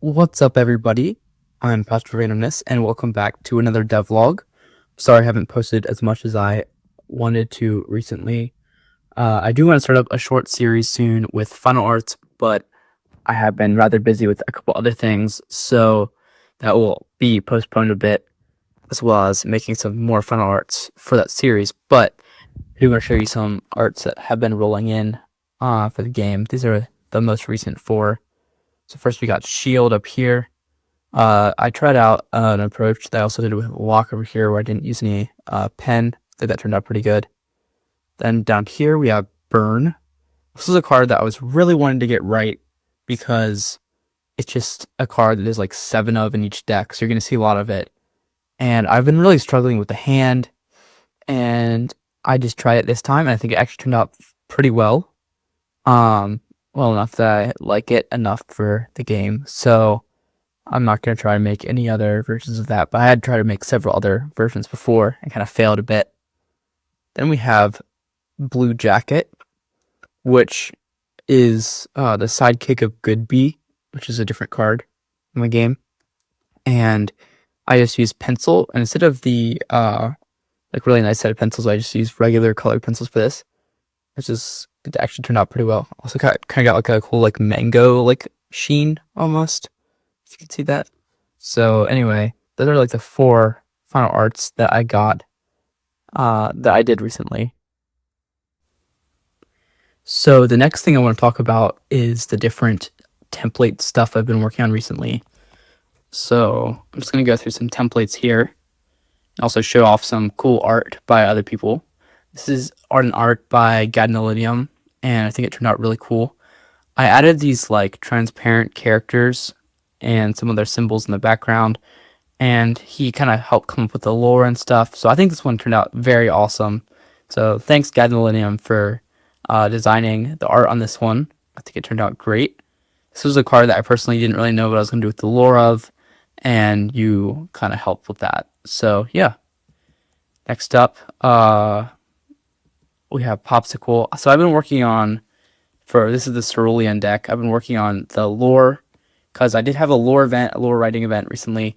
What's up, everybody? I'm Pastor Randomness, and welcome back to another devlog. Sorry I haven't posted as much as I wanted to recently. I do want to start up a short series soon with final arts, but I have been rather busy with a couple other things, so that will be postponed a bit, as well as making some more final arts for that series. But I do want to show you some arts that have been rolling in for the game. These are the most recent four. So first we got Shield up here. I tried out an approach that I also did with Walk over here where I didn't use any pen. I think that turned out pretty good. Then down here we have Burn. This is a card that I was really wanting to get right because it's just a card that there's like 7 of in each deck, so you're going to see a lot of it. And I've been really struggling with the hand, and I just tried it this time, and I think it actually turned out pretty well. Well enough that I like it enough for the game, so I'm not going to try to make any other versions of that, but I had tried to make several other versions before and kind of failed a bit. Then we have Blue Jacket, which is the sidekick of Good Bee, which is a different card in the game. And I just use pencil, and instead of the like really nice set of pencils, I just use regular colored pencils for this. It actually turned out pretty well. Also kind of got like a cool like mango like sheen almost, if you can see that. So anyway, those are like the 4 final arts that I got that I did recently. So the next thing I want to talk about is the different template stuff I've been working on recently. So I'm just going to go through some templates here and also show off some cool art by other people. This is art by Gadnolinium, and I think it turned out really cool. I added these like transparent characters and some of their symbols in the background, and he kind of helped come up with the lore and stuff. So I think this one turned out very awesome. So thanks Gadnolinium for designing the art on this one. I think it turned out great. This was a card that I personally didn't really know what I was going to do with the lore of, and you kind of helped with that. So yeah. Next up, we have Popsicle. So I've been working on, this is the Cerulean deck. I've been working on the lore, because I did have a lore writing event recently.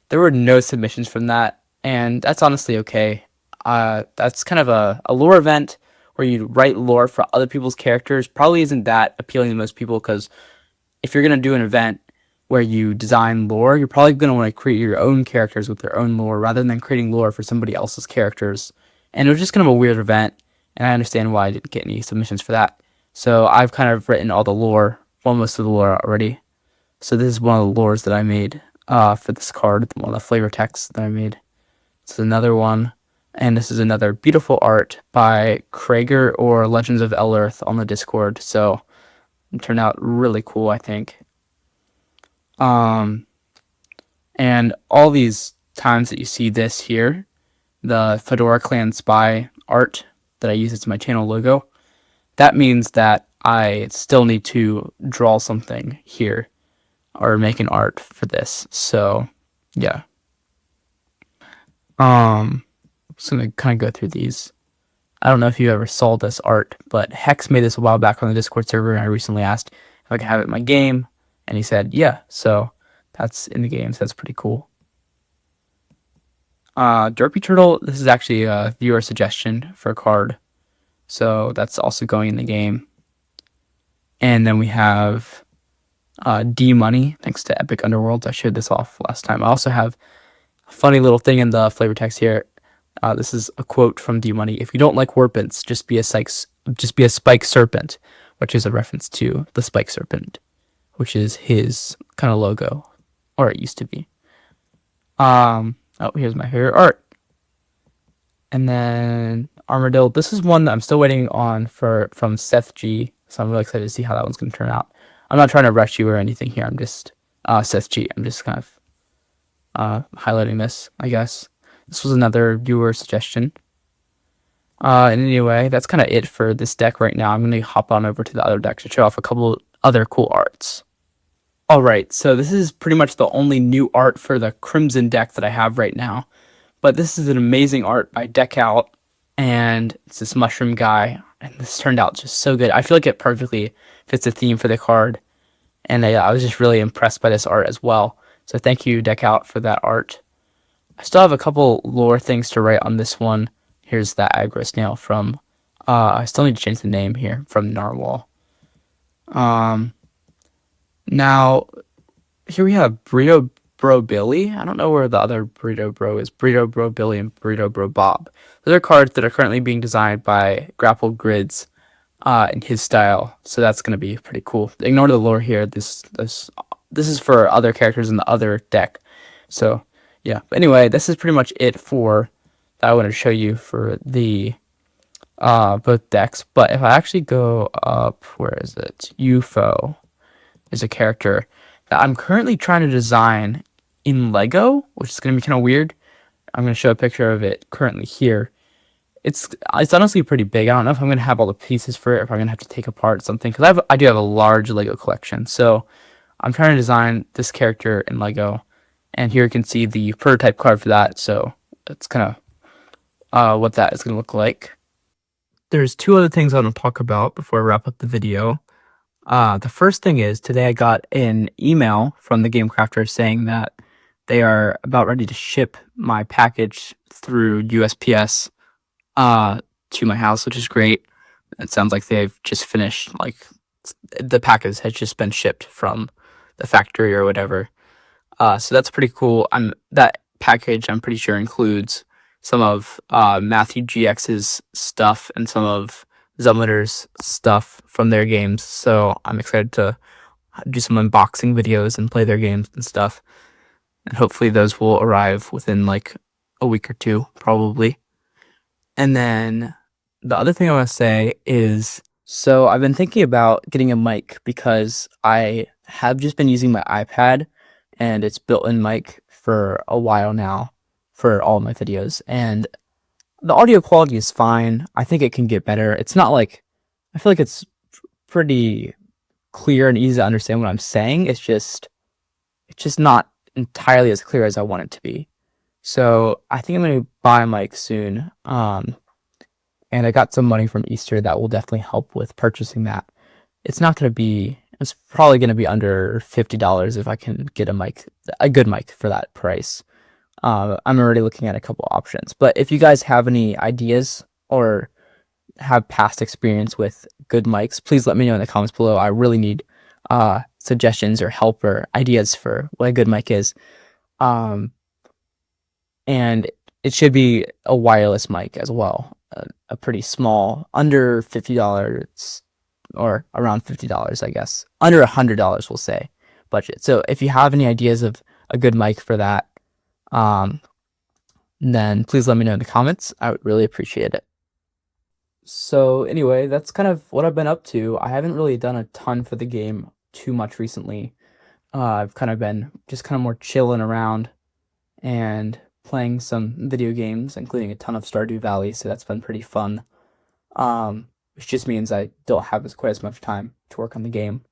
There were no submissions from that, and that's honestly okay. That's kind of a lore event where you write lore for other people's characters. Probably isn't that appealing to most people, because if you're going to do an event where you design lore, you're probably going to want to create your own characters with their own lore rather than creating lore for somebody else's characters. And it was just kind of a weird event, and I understand why I didn't get any submissions for that. So I've kind of written all the lore, most of the lore already. So this is one of the lores that I made for this card, one of the flavor texts that I made. This is another one, and this is another beautiful art by Krager or Legends of Earth on the Discord. So it turned out really cool, I think. And all these times that you see this here, the Fedora Clan Spy art that I use as my channel logo, that means that I still need to draw something here or make an art for this. So yeah. I'm just gonna kind of go through these. I don't know if you ever saw this art, but Hex made this a while back on the Discord server, and I recently asked if I could have it in my game, and he said yeah. So that's in the game, so that's pretty cool. Derpy Turtle, this is actually a viewer suggestion for a card, so that's also going in the game. And then we have D Money, thanks to Epic Underworlds. I showed this off last time. I also have a funny little thing in the flavor text here. This is a quote from D Money: "If you don't like Warpents, just be a spike serpent," which is a reference to the spike serpent, which is his kind of logo, or it used to be. Oh, here's my favorite art. And then Armadillo. This is one that I'm still waiting on from Seth G. So I'm really excited to see how that one's going to turn out. I'm not trying to rush you or anything here. I'm just Seth G. I'm just kind of highlighting this, I guess. This was another viewer suggestion. And anyway, that's kind of it for this deck right now. I'm going to hop on over to the other deck to show off a couple other cool arts. Alright, so this is pretty much the only new art for the Crimson deck that I have right now. But this is an amazing art by Deck Out, and it's this mushroom guy, and this turned out just so good. I feel like it perfectly fits the theme for the card, and I was just really impressed by this art as well. So thank you, Deck Out, for that art. I still have a couple lore things to write on this one. Here's that aggro snail from. I still need to change the name here from Narwhal. Now here we have Burrito Bro Billy. I don't know where the other Burrito Bro is. Burrito Bro Billy and Burrito Bro Bob. Those are cards that are currently being designed by Grapple Grids in his style. So that's going to be pretty cool. Ignore the lore here. This is for other characters in the other deck. So yeah. But anyway, this is pretty much it for that I wanted to show you for the both decks. But if I actually go up, where is it? UFO is a character that I'm currently trying to design in Lego, which is going to be kind of weird. I'm going to show a picture of it currently here. It's honestly pretty big. I don't know if I'm going to have all the pieces for it, or if I'm going to have to take apart something, because I do have a large Lego collection. So I'm trying to design this character in Lego, and here you can see the prototype card for that. So that's kind of what that is going to look like. There's two other things I want to talk about before I wrap up the video. The first thing is, today I got an email from the Game Crafter saying that they are about ready to ship my package through USPS to my house, which is great. It sounds like they've just finished, like, the package has just been shipped from the factory or whatever. So that's pretty cool. That package, I'm pretty sure, includes some of Matthew GX's stuff and some of Zumliter's stuff from their games. So I'm excited to do some unboxing videos and play their games and stuff. And hopefully those will arrive within like a week or two, probably. And then the other thing I want to say is, so I've been thinking about getting a mic because I have just been using my iPad and it's built-in mic for a while now for all my videos, and the audio quality is fine. I think it can get better. It's not like, I feel like it's pretty clear and easy to understand what I'm saying. It's just not entirely as clear as I want it to be. So I think I'm going to buy a mic soon. And I got some money from Easter that will definitely help with purchasing that. It's probably going to be under $50 if I can get a good mic for that price. I'm already looking at a couple options, but if you guys have any ideas or have past experience with good mics, please let me know in the comments below. I really need suggestions or help or ideas for what a good mic is. And it should be a wireless mic as well, a pretty small, under $50 or around $50, I guess, under $100, we'll say, budget. So if you have any ideas of a good mic for that, then please let me know in the comments. I would really appreciate it. So anyway, that's kind of what I've been up to. I haven't really done a ton for the game too much recently. I've kind of been just kind of more chilling around and playing some video games, including a ton of Stardew Valley, so that's been pretty fun. Which just means I don't have quite as much time to work on the game.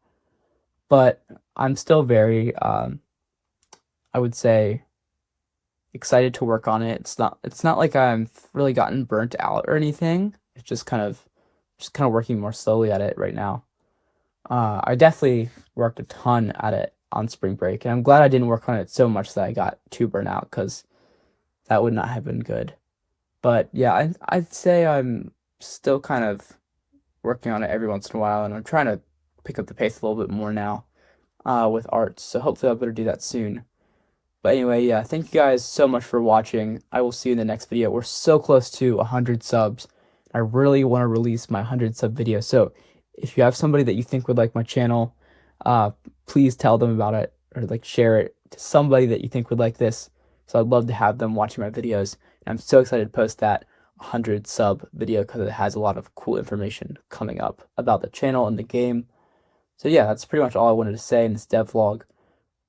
But I'm still very, I would say, excited to work on it. It's not like I'm really gotten burnt out or anything. It's just kind of working more slowly at it right now. I definitely worked a ton at it on spring break, and I'm glad I didn't work on it so much that I got too burnt out, because that would not have been good. But yeah, I'd say I'm still kind of working on it every once in a while, and I'm trying to pick up the pace a little bit more now with art, so hopefully I'll better do that soon. But anyway, yeah, thank you guys so much for watching. I will see you in the next video. We're so close to 100 subs. I really want to release my 100 sub video. So if you have somebody that you think would like my channel, please tell them about it, or like share it to somebody that you think would like this. So I'd love to have them watching my videos. And I'm so excited to post that 100 sub video because it has a lot of cool information coming up about the channel and the game. So yeah, that's pretty much all I wanted to say in this devlog.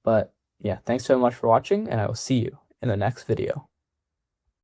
But yeah, thanks so much for watching, and I will see you in the next video.